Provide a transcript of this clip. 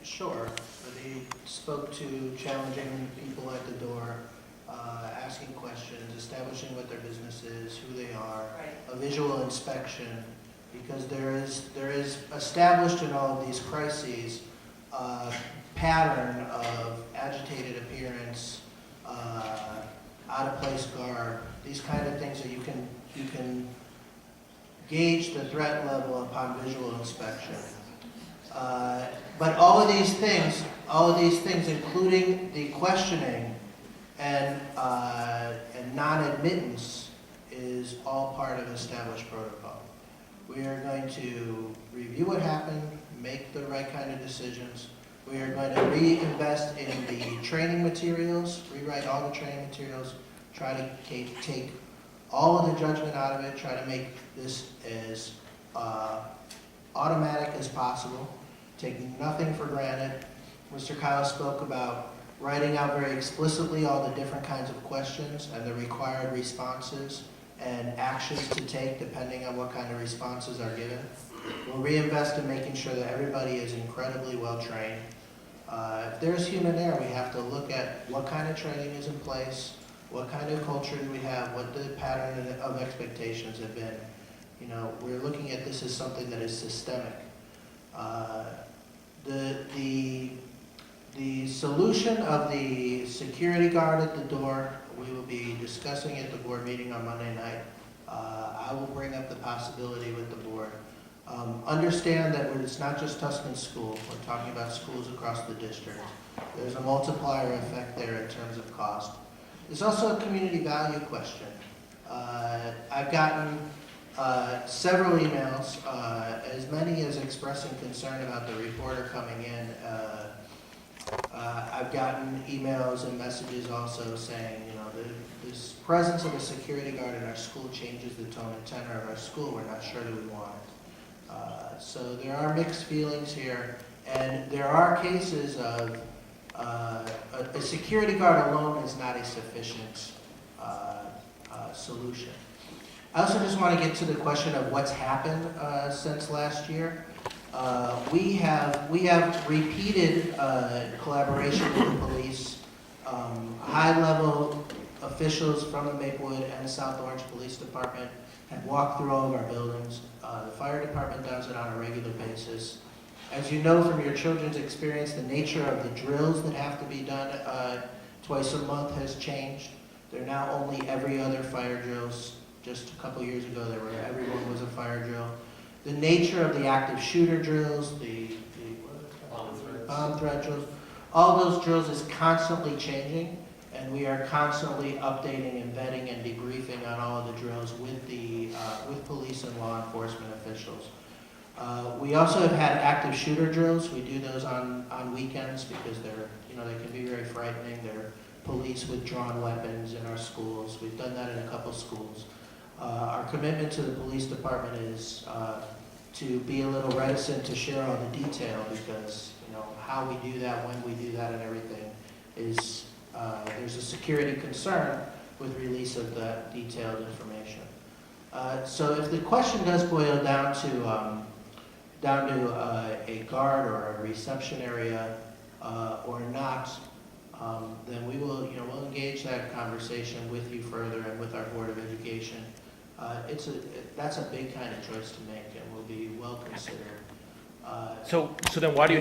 Sure, but he spoke to challenging people at the door, asking questions, establishing what their business is, who they are, Right. a visual inspection, because there is established in all of these crises a pattern of agitated appearance, out of place garb, these kind of things that you can gauge the threat level upon visual inspection. But all of these things, including the questioning and non-admittance, is all part of established protocol. We are going to review what happened, make the right kind of decisions. We are going to reinvest in the training materials, rewrite all the training materials, try to take all of the judgment out of it, try to make this as automatic as possible, taking nothing for granted. Mr. Kyle spoke about writing out very explicitly all the different kinds of questions and the required responses and actions to take depending on what kind of responses are given. We'll reinvest in making sure that everybody is incredibly well trained. If there's human error, we have to look at what kind of training is in place, what kind of culture do we have, what the pattern of expectations have been. You know, we're looking at this as something that is systemic. The solution of the security guard at the door, we will be discussing at the board meeting on Monday night. I will bring up the possibility with the board. Understand that it's not just Tuscan School. We're talking about schools across the district. There's a multiplier effect there in terms of cost. There's also a community value question. I've gotten several emails, as many as expressing concern about the reporter coming in. I've gotten emails and messages also saying, you know, this presence of a security guard in our school changes the tone and tenor of our school. We're not sure that we want it. So there are mixed feelings here, and there are cases of a security guard alone is not a sufficient solution. I also just want to get to the question of what's happened since last year. We have repeated collaboration with the police. High-level officials from the Maplewood and South Orange Police Department have walked through all of our buildings. The fire department does it on a regular basis. As you know from your children's experience, the nature of the drills that have to be done twice a month has changed. They're now only every other fire drills. Just a couple years ago, everyone was a fire drill. The nature of the active shooter drills, the bomb threat drills, all those drills is constantly changing, and we are constantly updating and vetting and debriefing on all of the drills with police and law enforcement officials. We also have had active shooter drills. We do those on weekends because they can be very frightening. They're police with drawn weapons in our schools. We've done that in a couple schools. Our commitment to the police department is to be a little reticent to share all the detail because how we do that, when we do that, and everything is there's a security concern with release of that detailed information. So if the question does boil down to a guard or a reception area or not, then we will we'll engage that conversation with you further and with our Board of Education. That's a big kind of choice to make and will be well considered. So then why do you